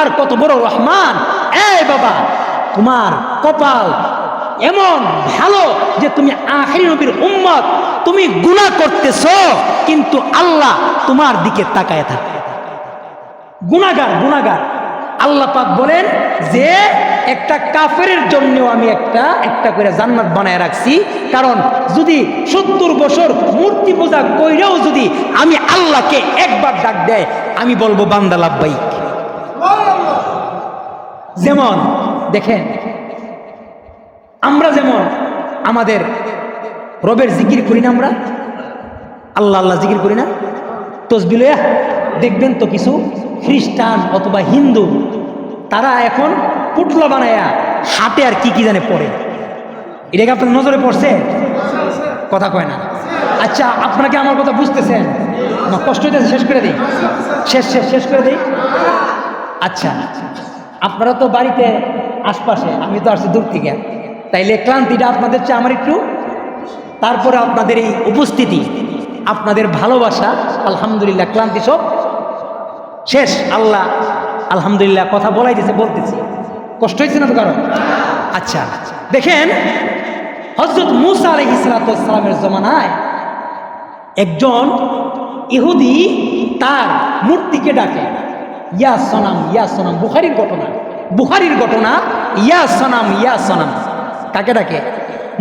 আর কত বড় রহমান। এই বাবা, তোমার কপাল এমন ভালো যে তুমি আখিরি নবীর উম্মত, তুমি গুনাহ করতেছো কিন্তু আল্লাহ তোমার দিকে তাকায় থাকে। গুনাহগার গুনাহগার। আল্লাহ পাক বলেন যে একটা কাফেরের জন্য আমি একটা করে জান্নাত বানায় রাখছি, কারণ যদি 70 বছর মূর্তি পূজা কইরাও যদি আমি আল্লাহকে একবার ডাক দেয়, আমি বলবো বান্দা লাব্বাইক। যেমন দেখেন, আমরা যেমন আমাদের রবের জিকির করি না, আমরা আল্লাহ আল্লাহ জিকির করি না, তসবিহ লইয়া। দেখবেন তো কিছু খ্রিস্টান অথবা হিন্দু তারা এখন পুটলা বানায়া হাতে আর কি কি জানে পড়ে। এটাকে আপনার নজরে পড়ছে? কথা কয় না। আচ্ছা, আপনাকে আমার কথা বুঝতেছেন? কষ্ট হইতেছে? শেষ করে দিই, শেষ করে দিই। আচ্ছা, আপনারা তো বাড়িতে আশপাশে, আমি তো আসছি দূর থেকে, তাইলে ক্লান্তিটা আপনাদের চেয়ে আমার একটু, তারপরে আপনাদের এই উপস্থিতি, আপনাদের ভালোবাসা, আলহামদুলিল্লাহ ক্লান্তি সব শেষ। আল্লাহ আলহামদুলিল্লাহ কথা বলাই দিয়েছে, বলতেছি। কষ্ট হয়েছে না তো কারণ? আচ্ছা দেখেন, হযরত মূসা আলাইহিস সালামের জমানায় একজন ইহুদি তার মূর্তিকে ডাকে ইয়া সনাম, ইয়া সনাম। বুখারীর ঘটনা ইয়া সনাম, ইয়া সনাম। কাকে ডাকে?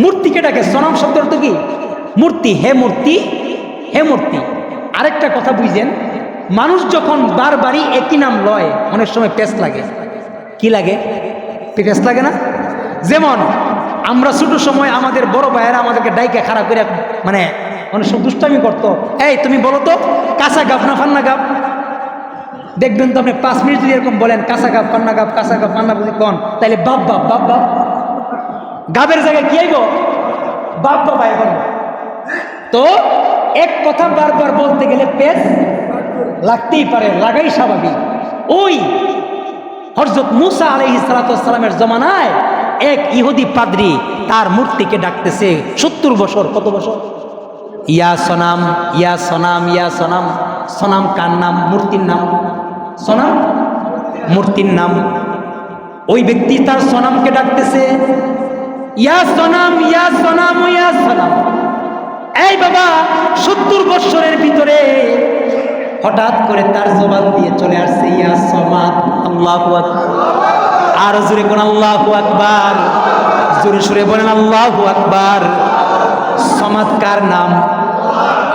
মূর্তিকে ডাকে। সনাম শব্দ অর্থ কি? মূর্তি। হে মূর্তি, হে মূর্তি। আরেকটা কথা বুঝেন, মানুষ যখন বারবারই একই নাম লয় অনেক সময় পেস লাগে। কি লাগে? পেস লাগে না? যেমন আমরা ছোট সময় আমাদের বড় ভাইয়েরা আমাদেরকে ডাইকে খাড়া করে মানে অনেক সময় দুষ্টামি করতো, এই তুমি বলো তো কাঁচা গাব না ফান্না গাব। দেখবেন তো আপনি 5 মিনিট যদি এরকম বলেন কাঁচা গাব ফান্না গাব, কাঁচা গাব ফান্না বুঝি কন, তাইলে বাপ বাপ বাপ বাপ, গাবের জায়গায় কি আইব? বাপ বাপ আইব। তো এক কথা বারবার বলতে গেলে পেস লাগতেই পারে, লাগাই স্বাভাবিক। ওই হযরত মূসা আলাইহিস সালামের জমানায় এক ইহুদি পাদ্রী তার মূর্তিকে ডাকতেছে 70 বছর। কত বছর? ইয়া সনাম, ইয়া সনাম, ইয়া সনাম। সনাম কার নাম? মূর্তির নাম। সনাম মূর্তির নাম। ওই ব্যক্তি তার সনামকে ডাকতেছে ইয়া সনাম, ইয়া সনাম, ইয়া সনাম। এই বাবা, 70 বছরের ভিতরে হঠাৎ করে তার জবান দিয়ে চলে আসছে ইয়া সমাদ। আল্লাহু আকবার। আর জোরে কোন আল্লাহু আকবার। জোরে সুরে বলেন আল্লাহু আকবার। সমাদ কার নাম?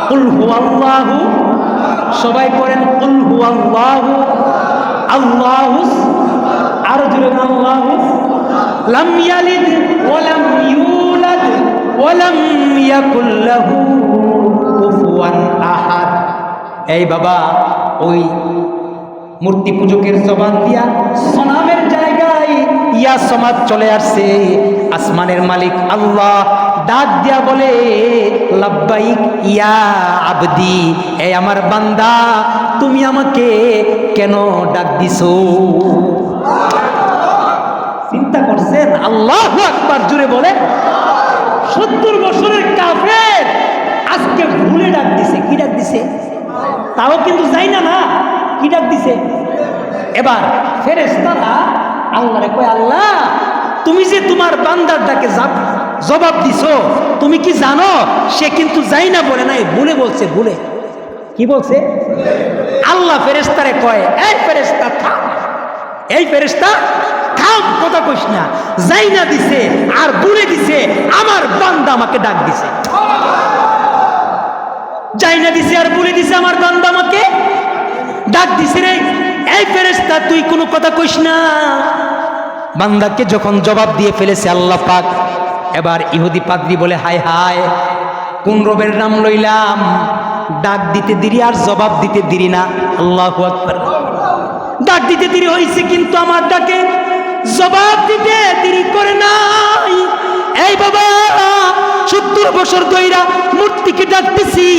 কুল হুয়াল্লাহু। সবাই পড়েন কুল হুয়াল্লাহু আল্লাহু। আর জোরে বলেন আল্লাহু। লাম ইয়ালিদ ওয়া লাম ইউলাদ ওয়া লাম ইয়াকুল লাহু কুফুয়ান আহাদ। এই বাবা, ওই মূর্তি পূজকের জবান দিয়া সনামের জায়গায় ইয়া সমাদ চলে আসছে। আসমানের মালিক আল্লাহ ডাক দিয়া বলে লাব্বাইক ইয়া আবদি। এই আমার বান্দা, তুমি আমাকে কেন ডাক দিছো? চিন্তা করছেন? আল্লাহু আকবার জুড়ে বলে। 70 বছরের কাফের আজকে ভুলে ডাক দিছে। কি ডাক দিছে? তাও কিন্তু যাই না, না কি ডাক দিছে? এবার ফেরেশতারা আল্লাহরে কয়, আল্লাহ তুমি যে তোমার বান্দার ডাকে জবাব দিছো, তুমি কি জানো সে কিন্তু যাই না বলে নাই, ভুলে বলছে। ভুলে কি বলছে? আল্লাহ ফেরেশতারে কয়, এই ফেরেশতা থাম, এই ফেরেশতা থাম, কথা কইস না। যাই না দিছে আর ভুলে দিছে, আমার বান্দা আমাকে ডাক দিছে। যাই না দিছে আর বলে দিছে, আমার বান্দা আমাকে ডাক দিছে রে। এই ফেরেশতা তুই কোনো কথা কইস না। বান্দাকে যখন জবাব দিয়ে ফেলেছে আল্লাহ পাক, এবার ইহুদি পাদ্রী বলে হায় হায়, কোন রবের নাম লইলাম, ডাক দিতে দেরি আর জবাব দিতে দেরি না। আল্লাহু আকবার। ডাক দিতে দেরি হয়েছে কিন্তু আমার ডাকে জবাব দিতে দেরি করে নাই। এই বাবা, 70 বছর ধইরা মূর্তিকে ডাকতেছি,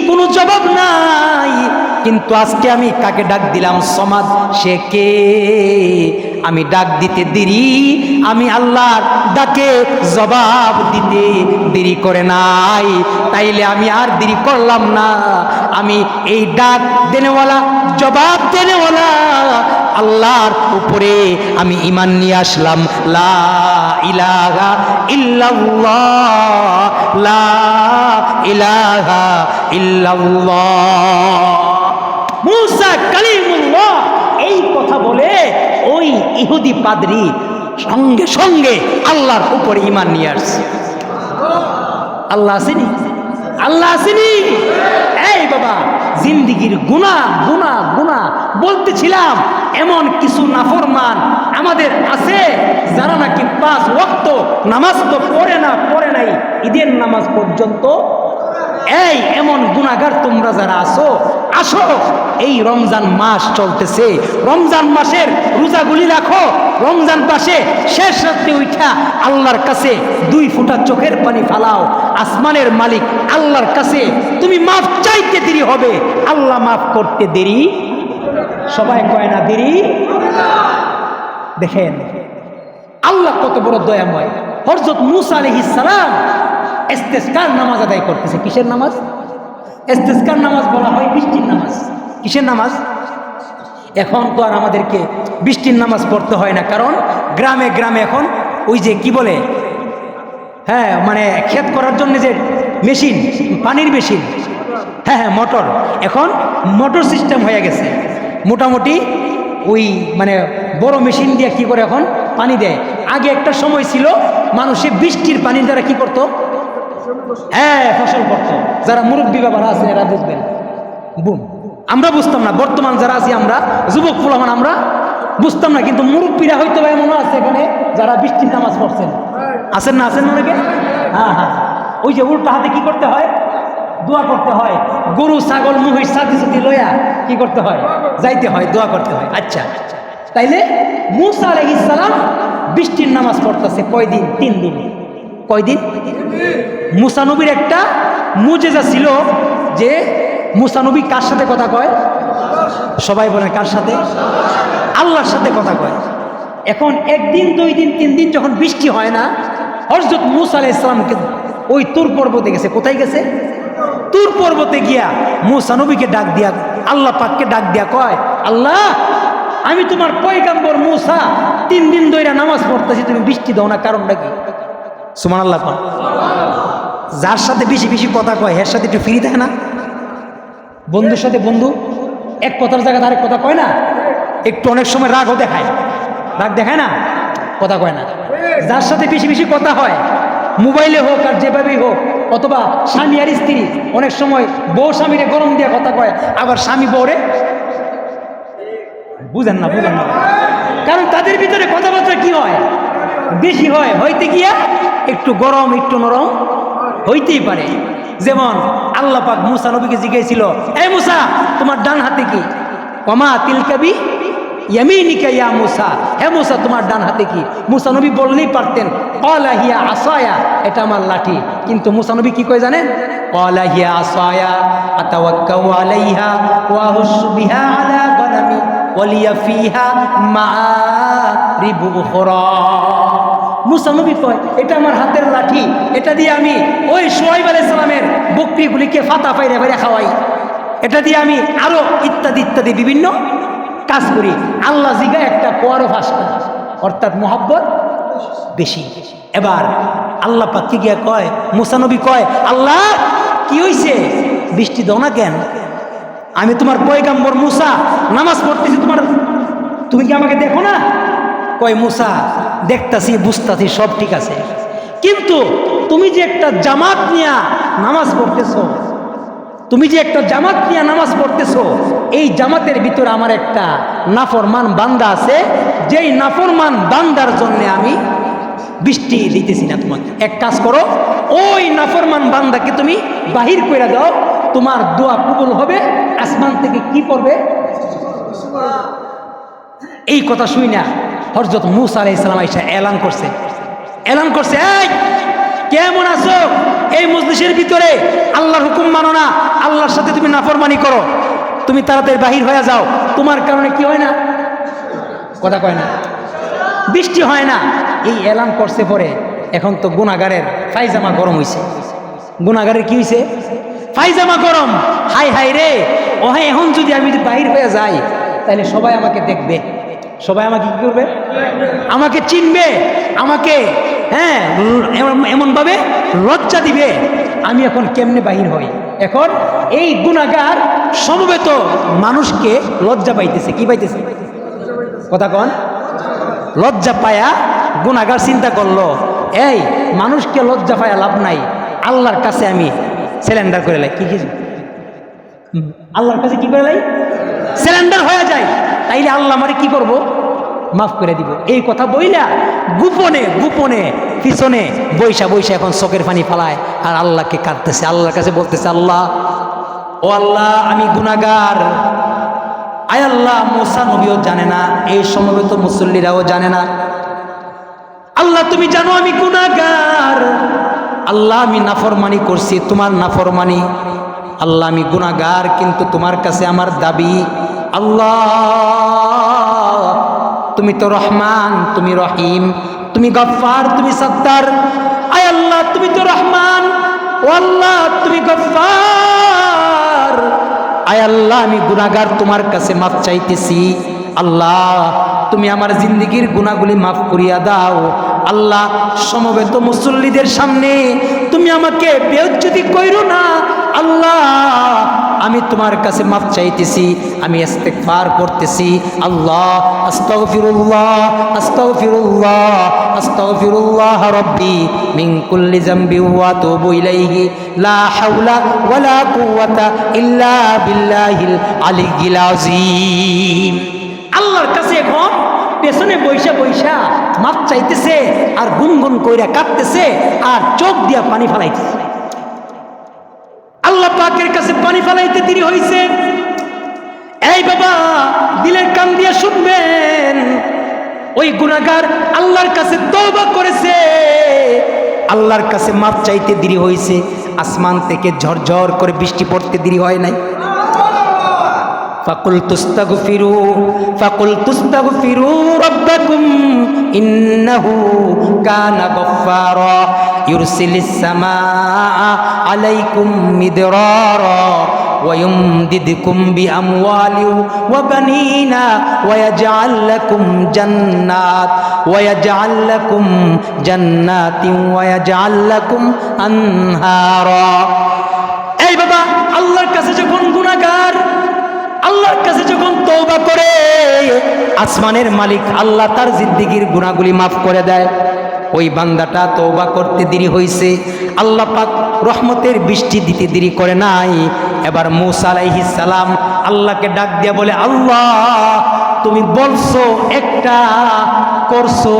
কোনো জবাব নাই। কিন্তু আজকে আমি কাকে ডাক দিলাম? সমাদ। সে কে? আমি ডাক দিতে দেরি, আমি আল্লাহর ডাকে জবাব দিতে দেরি করে নাই। তাইলে আমি আর দেরি করলাম না, আমি এই ডাক দেনেওয়ালা, জবাব দেনেওয়ালা আল্লাহর উপরে আমি ঈমান নিয়ে আসলাম। লা ইলাহা ইল্লাল্লাহ, লা ইলাহা ইল্লাল্লাহ। মূসা কালিমুল্লাহ এই কথা বলে ওই ইহুদি পাদ্রী সঙ্গে সঙ্গে আল্লাহর উপরে ঈমান নিয়ে আসছে। আল্লাহ আসেনি? আল্লাহ আসেনি? এই বাবা, জিন্দিগির গুনাহ গুনাহ গুনাহ বলতেছিলাম, এমন কিছু নাফরমান আমাদের আছে যারা নাকি 5 ওয়াক্ত নামাজ তো পড়ে নাই ঈদের নামাজ পর্যন্ত। এই এমন গুনাহগার তোমরা যারা আসো, এই রমজান মাস চলতেছে, রমজান মাসের রোজাগুলি রাখো, রমজান মাসে শেষ রাতে উঠা আল্লাহর কাছে 2 ফোঁটা চোখের পানি ফালাও। আসমানের মালিক আল্লাহর কাছে তুমি মাফ চাইতে দেরি হবে, আল্লাহ মাফ করতে দেরি। সবাই কয় না দেরি? দেখেন আল্লাহ কত বড় দয়াময়। হযরত মূসা আলাইহিস সালাম ইস্তেসকার নামাজ আদায় করতেছে। কিসের নামাজ? ইস্তেসকার নামাজ বলা হয় বৃষ্টির নামাজ। কিসের নামাজ? এখন তো আর আমাদেরকে বৃষ্টির নামাজ পড়তে হয় না, কারণ গ্রামে গ্রামে এখন ওই যে কি বলে, হ্যাঁ মানে ক্ষেত করার জন্য যে মেশিন, পানির মেশিন, হ্যাঁ মোটর, এখন মোটর সিস্টেম হয়ে গেছে। মোটামুটি ওই মানে বড় মেশিন দিয়ে কি করে এখন পানি দেয়। আগে একটা সময় ছিল মানুষে বৃষ্টির পানির দ্বারা কি করতো? হ্যাঁ ফসল করতো। যারা মুরব্বী বাবারা আছে এরা বুঝবেন। বুম, আমরা বুঝতাম না, বর্তমান যারা আছি আমরা যুবক ফুলামান আমরা বুঝতাম না, কিন্তু মুরব্বীরা হয়তো এমনও আছে এখানে যারা বৃষ্টির নামাজ পড়ছেন। আছেন না? আছেন অনেকে? হ্যাঁ হ্যাঁ, ওই যে উল্টা হাতে কি করতে হয়? দোয়া করতে হয়। গরু ছাগল মহিষ সাথে সাথে লইয়া কি করতে হয়? যাইতে হয়, দোয়া করতে হয়। আচ্ছা, তাইলে মূসা আলাইহিস সালাম বৃষ্টির নামাজ পড়তেছে কয়দিন? 3 দিন। কয়দিন? মূসা নবীর একটা মুজেজা ছিল যে মূসা নবী কার সাথে কথা কয়? সবাই বলেন কার সাথে? আল্লাহর সাথে কথা কয়। এখন 1 দিন 2 দিন 3 দিন যখন বৃষ্টি হয় না, হযরত মূসা আলাইহিস সালামকে ওই তুর পর্বতে গেছে। কোথায় গেছে? তুর পর্বতে গিয়া মূসা নবীকে ডাক দিয়া, আল্লাহ পাককে ডাক দিয়া কয়, আল্লাহ আমি তোমার পয়গম্বর মূসা 3 দিন ধরে নামাজ পড়তেছি, তুমি বৃষ্টি দাও না, কারণটা কি? সুবহানাল্লাহ। যার সাথে বেশি বেশি কথা কয় এর সাথে একটু ফ্রি থাকে না? বন্ধুর সাথে বন্ধু এক কথার জায়গায় আরেক কথা কয় না, একটু অনেক সময় রাগও দেখায়, রাগ দেখায় না, কথা কয় না। যার সাথে বেশি বেশি কথা হয়, মোবাইলে হোক আর যেভাবেই হোক, অথবা স্বামী আর স্ত্রী, অনেক সময় বউ স্বামীরে গরম দিয়ে কথা কয়, আবার স্বামী বউরে, বুঝেন না কারণ তাদের ভিতরে কথাবার্তা কি হয়? বেশি হয়, হইতে গিয়া একটু গরম একটু নরম হইতেই পারে। যেমন আল্লাহ পাক মূসা নবীকে জিজ্ঞাসিল, এই মূসা তোমার ডান হাতে কি? ওমা তিলকাবি ইয়ামিনিকা ইয়া মূসা, হে মূসা তোমার ডান হাতে কি? মূসা নবী বললেই পারতেন ক্বালা হিয়া আসায়া, এটা আমার লাঠি। কিন্তু মূসা নবী কি কয় জানেন? ক্বালা হিয়া আসায়া আতাওয়াক্কাউ আলাইহা ওয়া আহুশু বিহা আলা গনামি ওয়ালিয়া ফিহা মাআরিবু উখরা। মূসা নবী কয় এটা আমার হাতের লাঠি, এটা দিয়ে আমি ওই শুআয়ব আলাইহিস সালামের বকরিগুলিকে ফাতা ফাইরে ফাইরে খাওয়াই, এটা দিয়ে আমি আরো ইত্যাদি ইত্যাদি বিভিন্ন কাজ করি। আল্লাহ জিগা একটা কোয়ারো ভাষা, অর্থাৎ মোহাব্বত বেশি। এবার আল্লাহ পাককে গিয়া কয়, মূসা নবী কয়, আল্লাহ কি হইছে? বৃষ্টি দাও না কেন? আমি তোমার পয়গম্বর মূসা নামাজ পড়তেছি, তুমি কি আমাকে দেখো না? কয় মূসা দেখতাছি বুঝতাছি সব ঠিক আছে, কিন্তু তুমি যে একটা জামাত নিয়া নামাজ পড়তেছো, তুমি যে একটা জামাত নিয়ে নামাজ পড়তেছো, এই জামাতের ভিতরে আমার একটা নাফরমান বান্দা আছে, যেই নাফরমান বান্দার জন্য আমি বৃষ্টি দিতেছি না। তোমাকে এক কাজ করো, ওই নাফরমান বান্দাকে তুমি বাহির করে দাও, তোমার দোয়া কবুল হবে, আসমান থেকে কি পড়বে? এই কথা শুই না হযরত মূসা আলাইহিস সালাম আইসা এলান করছে, এই কেমন আছো? এই মজলিসের ভিতরে আল্লাহর হুকুম মানো না, আল্লাহর সাথে তুমি নাফরমানি করো, তুমি তাড়াতাড়ি বাহির হয়ে যাও, তোমার কারণে কি হয় না, কথা কয় না, বৃষ্টি হয় না। এই এলান করছে পরে এখন তো গুনাহগারের পায়জামা গরম হইছে। গুনাহগারের কি হইছে? পায়জামা গরম। হাই হাই রে, ও হ্যাঁ, এখন যদি আমি বাহির হয়ে যাই তাহলে সবাই আমাকে দেখবে, সবাই আমাকে কি করবে, আমাকে চিনবে, আমাকে হ্যাঁ এমনভাবে লজ্জা দিবে। আমি এখন কেমনে বাহির হই? এখন এই গুনাহগার সমবেত মানুষকে লজ্জা পাইতেছে। কি পাইতেছে? কথা কন। লজ্জা পায়া গুনাহগার চিন্তা করলো, এই মানুষকে লজ্জা পায়া লাভ নাই, আল্লাহর কাছে আমি সিলিন্ডার করে লাই। কি আল্লাহর কাছে কি করে লাই? সিলিন্ডার হয়ে যায়, তাইলে আল্লাহ আমারে কি করব? মাফ করে দিব। এই কথা বইলা গোপনে গোপনে পিছনে বৈশা বৈশা এখন চোখের পানি ফালায় আর আল্লাহকে কাঁদতেছে, আল্লাহর কাছে বলতেছে, আল্লাহ, ও আল্লাহ, আমি গুনাহগার। আয় আল্লাহ, মুসা নবীও জানে না, এই সমবেত মুসল্লিরাও জানে না। আল্লাহ তুমি জানো আমি গুনাহগার। আল্লাহ আমি নাফরমানি করছি, তোমার নাফরমানি। আল্লাহ আমি গুনাহগার, কিন্তু তোমার কাছে আমার দাবি, আল্লাহ তুমি তো রহমান, তুমি রহিম, তুমি গফফার, তুমি সত্তার। আয় আল্লাহ তুমি তো রহমান, ও আল্লাহ তুমি গফফার। আয় আল্লাহ আমি গুনাহগার, তোমার কাছে মাফ চাইতেছি। আল্লাহ তুমি আমার জিন্দেগির গুনাহগুলি মাফ করিয়া দাও। আল্লাহ সমবেত মুসল্লিদের সামনে তুমি আমাকে বেইজ্জতি কইরো না। আল্লাহ আমি তোমার কাছে মাফ চাইতেছি, আমি ইস্তেগফার করতেছি। আল্লাহ আস্তাগফিরুল্লাহ আস্তাগফিরুল্লাহ আস্তাগফিরুল্লাহ রাব্বি মিন কুল্লি যামবি ওয়া আতুবু ইলাইহি লা হাওলা ওয়ালা কুওয়াতা ইল্লা বিল্লাহিল আলিয়্যিল আযীম। আল্লাহর কাছে এখন পেছনে বৈশা বৈশা মাফ চাইতেছে আর গুনগুন কইরা কাঁদতেছে আর চোখ দিয়া পানি ফেলাইতেছে। আল্লাহ পাকের কাছে পানি ফেলাইতে দেরি হইছে। এই বাবা, দিলের কান দিয়ে শুনবেন, ওই গুনাহগার আল্লাহর কাছে তওবা করেছে, আল্লাহর কাছে মাফ চাইতে দেরি হইছে। আসমান থেকে ঝরঝর করে বৃষ্টি পড়তে দেরি হয় নাই। ফাকুলতু ইস্তাগফিরু রাব্বাকুম ইন্নাহু কানা গফফারা ইউরসিলিস সামাআ আলাইকুম মিদরারা ওয়া ইউমদিদকুম বিআমওয়ালি ওয়া বানিনা ওয়া ইয়াজআল লাকুম জান্নাতিন ওয়া ইয়াজআল লাকুম আনহারা। এই বাবা, আল্লাহর কাছে যখন গুনাহগার আল্লাহর কাছে যখন তওবা করে, আসমানের মালিক আল্লাহ তার জিন্দেগির গুনাহগুলি মাফ করে দেয়। ওই বান্দাটা তওবা করতে দেরি হইছে, আল্লাহ পাক রহমতের বৃষ্টি দিতে দেরি করে নাই। এবার মূসা আলাইহিস সালাম আল্লাহকে ডাক দিয়া বলে, আল্লাহ তুমি বলছো একটা, করছো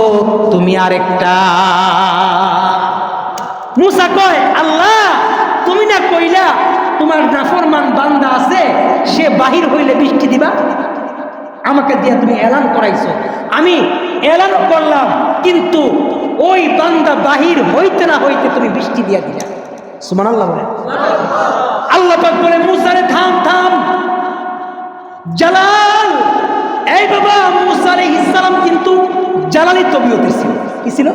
তুমি আরেকটা। মূসা কয়, আল্লাহ তুমি না কইলা তোমার নাফরমান বান্দা আছে, সে বাহির হইলে বৃষ্টি দিবা, আমাকে দিয়া তুমি এলান করাইছো, আমি এলান করলাম, কিন্তু ওই বান্দা বাহির হইতে না হইতে তুমি বৃষ্টি দিয়া দিলা। সুবহানাল্লাহ বলে। আল্লাহ পাক বলে, মূসা রে থাম থাম, জালাল। এই বাবা, মূসা আলাইহিস সালাম কিন্তু জালালি তবিয়তের ছিল। কি ছিল?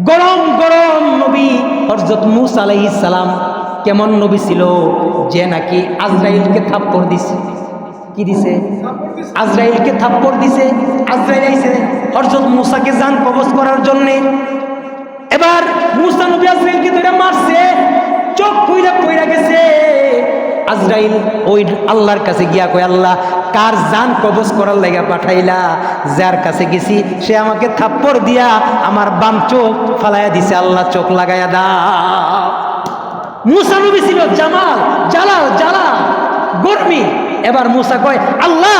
গরম গরম নবী। হযরত মূসা আলাইহিস সালাম কেমন নবী ছিল, যে নাকি আজরাইলকে থাপ্পড় দিছে। কি দিছে? আজরাইলকে থাপ্পড় দিছে। আজরাইল আইছে হযরত মূসাকে জান কবজ করার জন্য। এবার মূসা নবী আজরাইলকে ধরে মারছে, চোখ কইরা কইরা গেছে। আজরাইল ওই আল্লাহর কাছে গিয়া কয়, আল্লাহ কার জান কবজ করার লাগা পাঠাইলা? যার কাছে গেছি সে আমাকে থাপ্পড় দিয়া আমার বাম চোখ ফালাইয়া দিছে, আল্লাহ চোখ লাগাইয়া দাও। মূসা নবী ছিল জামাল, জালাল, জালাল, গরমি। এবার মূসা কয়, আল্লাহ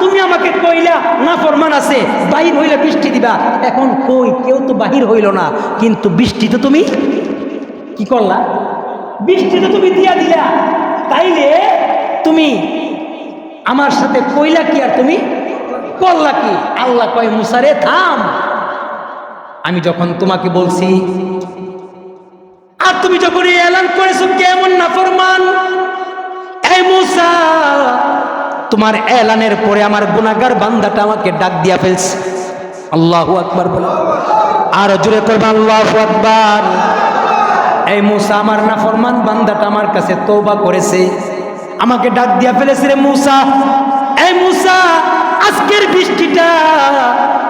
তুমি আমাকে কইলা নাফরমান আছে, বাহির হইলে বৃষ্টি দিবা। এখন কই, কেউ তো বাহির হইল না, কিন্তু বৃষ্টি তো তুমি কি করলা? বৃষ্টি তো তুমি দিয়া দিলা, তাইলে তুমি আমার সাথে কইলা কি আর তুমি করলা কি? আল্লাহ কয়, মূসা রে থাম, আমি যখন তোমাকে বলছি আর তুমি যখন এলান করেছো কেমন নাফরমান, এই মূসা, তোমার এলানের পরে আমার গুনাহগার বান্দাটা আমাকে ডাক দিয়া ফেলছে। আল্লাহু আকবার বলো, আর জোরে করবে আল্লাহু আকবার। এই মূসা, আমার নাফরমান বান্দাটা আমার কাছে তওবা করেছে, আমাকে ডাক দিয়া ফেলেছে, রে মূসা, এই মূসা, আজকের বৃষ্টিটা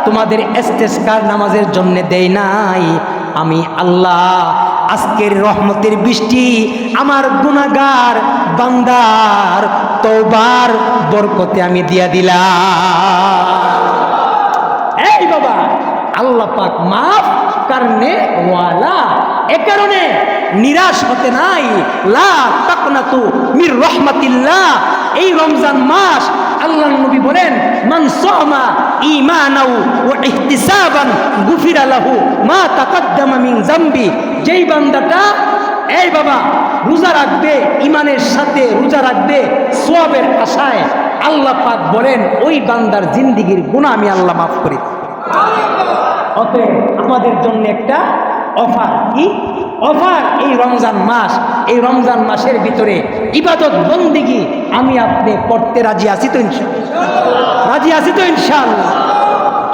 তোমাদের ইস্তেসকার নামাজের জন্য দেই নাই, আমি আল্লাহ আজকের রহমতের বৃষ্টি আমার গুনাহগার বান্দার তওবার বরকতে আমি দিয়া দিলাম। এই বাবা, আল্লাহ পাক মাফ করনে ওয়ালা, এ কারণে নিরাশ হতে নাই। লা তাকনাতু মির রাহমাতিল্লাহ। এই রমজান মাস আল্লাহর নবী বলেন, মান সামা ঈমানাও ওয়া ইহতিসাবান গুফিরা লাহু মা তাকদ্দামা মিন যামবি। যেই বান্দাটা এই বাবা রোজা রাখবে, ঈমানের সাথে রোজা রাখবে সওয়াবের আশায়, আল্লাহ পাক বলেন ওই বান্দার জিন্দেগীর গুনাহ আমি আল্লাহ মাফ করি। অতএব আমাদের জন্য একটা অফার, কি অফার? এই রমজান মাস, এই রমজান মাসের ভিতরে ইবাদত বন্দেগী আমি আপনি করতে রাজি আছি তো ইনশাআল্লাহ? রাজি আছি তো ইনশাআল্লাহ?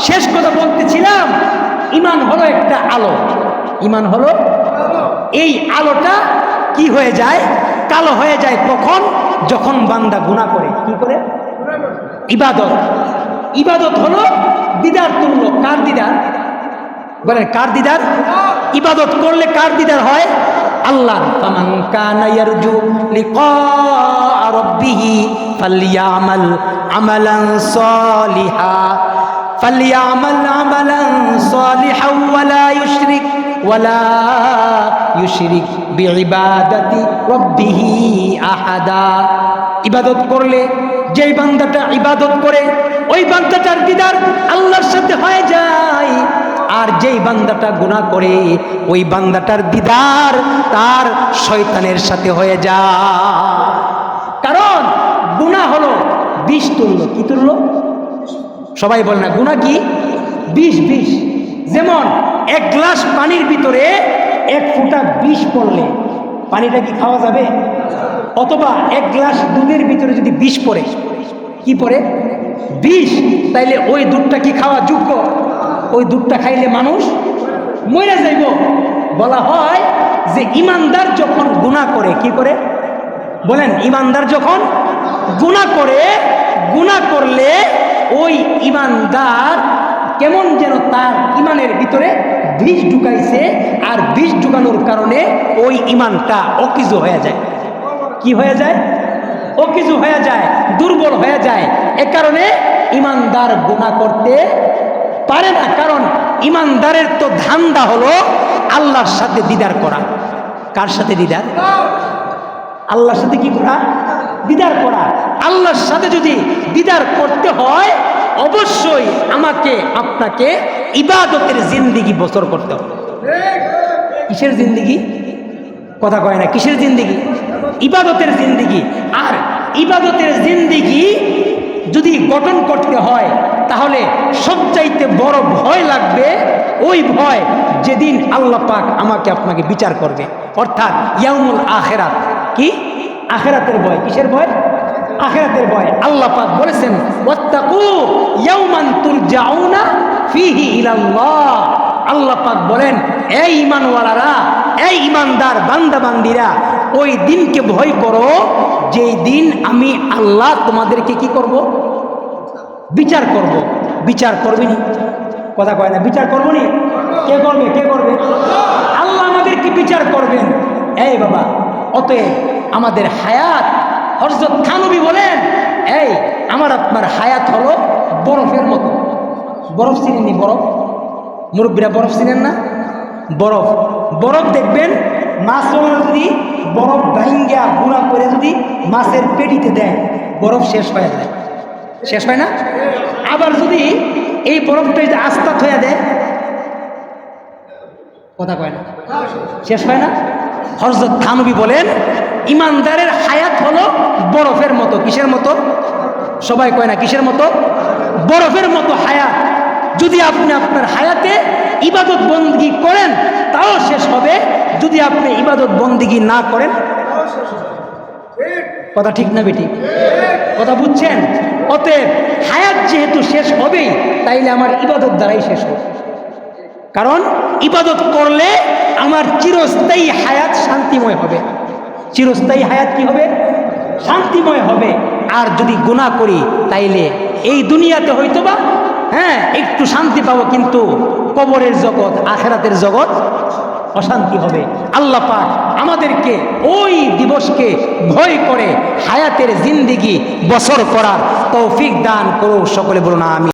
শেষ কথা বলতেছিলাম, ঈমান হলো একটা আলো। ঈমান হলো, এই আলোটা কি হয়ে যায়? কালো হয়ে যায়। কখন? যখন বান্দা গুনাহ করে। কি করে? ইবাদত। ইবাদত হলো দিদার তুল্য। কার দিদার? বলেন কার দিদার? ইবাদত করলে কার দিদার হয়? আল্লাহর। ফামান কানা ইয়ারজু লিকা রাব্বিহি ফালইয়ামাল আমালান সালিহা, ফালইয়ামাল আমালান সালিহা ওয়ালা ইউশরিক বিইবাদাতি রাব্বিহি আহাদা। ইবাদত করলে, যেই বান্দাটা ইবাদত করে ওই বান্দাটার দিদার আল্লাহর সাথে হয়ে যায়, আর যেই বান্দাটা গুনাহ করে ওই বান্দাটার দিদার তার শয়তানের সাথে হয়ে যায়। কারণ গুনাহ হলো বিষ তুল্য। কি তুল্য? সবাই বলে না গুনাহ কি? বিষ। বিষ যেমন এক গ্লাস পানির ভিতরে এক ফোঁটা বিষ পড়লে পানিটা কি খাওয়া যাবে? অথবা এক গ্লাস দুধের ভিতরে যদি বিষ পড়ে, কি পড়ে? বিষ। তাইলে ওই দুধটা কি খাওয়া যোগ্য? ওই দুধটা খাইলে মানুষ মরে যাইব। বলা হয় যে ইমানদার যখন গুনাহ করে, কি করে বলেন? ইমানদার যখন গুনাহ করে, গুনাহ করলে ওই ইমানদার কেমন যেন তার ইমানের ভিতরে বিষ ঢুকাইছে, আর বিষ ঢুকানোর কারণে ওই ইমানটা অকিজু হয়ে যায়। কি হয়ে যায়? অকিজু হয়ে যায়, দুর্বল হয়ে যায়। এ কারণে ইমানদার গুনাহ করতে পারে না। কারণ ইমানদারের তো ধান্দা হলো আল্লাহর সাথে দিদার করা। কার সাথে দিদার? আল্লাহর সাথে কি করা? দিদার করা। আল্লাহর সাথে যদি দিদার করতে হয়, অবশ্যই আমাকে আপনাকে ইবাদতের জিন্দেগি বসর করতে হবে। কিসের জিন্দেগি? কথা কয় না। কিসের জিন্দেগি? ইবাদতের জিন্দেগি। আর ইবাদতের জিন্দেগি যদি গঠন করতে হয়, তাহলে সবচাইতে বড় ভয় লাগবে ওই ভয় যেদিন আল্লাহ পাক আমাকে আপনাকে বিচার করবে, অর্থাৎ ইয়াউমুল আখিরাত। কি? আখিরাতের ভয়। কিসের ভয়? আখিরাতের ভয়। আল্লাহ পাক বলেছেন, ওয়াত্তাকু ইয়াউমান তুরজাউনা ফিহি ইলাল্লাহ। আল্লাহ পাক বলেন, এই ঈমানওয়ালারা, এই ঈমানদার বান্দা বান্দিরা, ওই দিনকে ভয় করো যেই দিন আমি আল্লাহ তোমাদেরকে কি করব? বিচার করব। বিচার করবেনি? কথা কয় না। বিচার করবো নি? কে করবে? কে করবে? আল্লাহ আমাদেরকে বিচার করবেন। এই বাবা, অতএব আমাদের হায়াত, হযরত থানবী বলেন, এই আমার আপনার হায়াত হলো বরফের মতো। বরফ চিনেননি? বরফ, মুরব্বীরা বরফ চিনেন না? বরফ, বরফ দেখবেন মাছ যদি বরফ ভাঙ্গা গুঁড়া করে যদি মাছের পেটিতে দেয়, বরফ শেষ হয়ে যায়। শেষ হয় না? আবার যদি এই বরফটা যদি আস্তাত হয়ে দেয়, কথা কয় না, শেষ হয় না? হযরত থানবী বলেন, ইমানদারের হায়াত হলো বরফের মতো। কিসের মতো? সবাই কয় না। কিসের মতো? বরফের মতো হায়াত। যদি আপনি আপনার হায়াতে ইবাদত বন্দেগী করেন তাও শেষ হবে, যদি আপনি ইবাদত বন্দেগী না করেন কথা ঠিক না বেঠিক? কথা বুঝছেন? অতএব হায়াত যেহেতু শেষ হবেই, তাইলে আমার ইবাদত দ্বারাই শেষ হবে। কারণ ইবাদত করলে আমার চিরস্থায়ী হায়াত শান্তিময় হবে। চিরস্থায়ী হায়াত কি হবে? শান্তিময় হবে। আর যদি গুনাহ করি তাইলে এই দুনিয়াতে হয়তোবা একটু শান্তি পাবো, কিন্তু কবরের জগৎ, আখেরাতের জগৎ অশান্তি হবে। আল্লাহ পাক আমাদেরকে ওই দিবসকে ভয় করে হায়াতের জিন্দেগি বসর করার তৌফিক দান করুক। সকলে বলুন আমিন।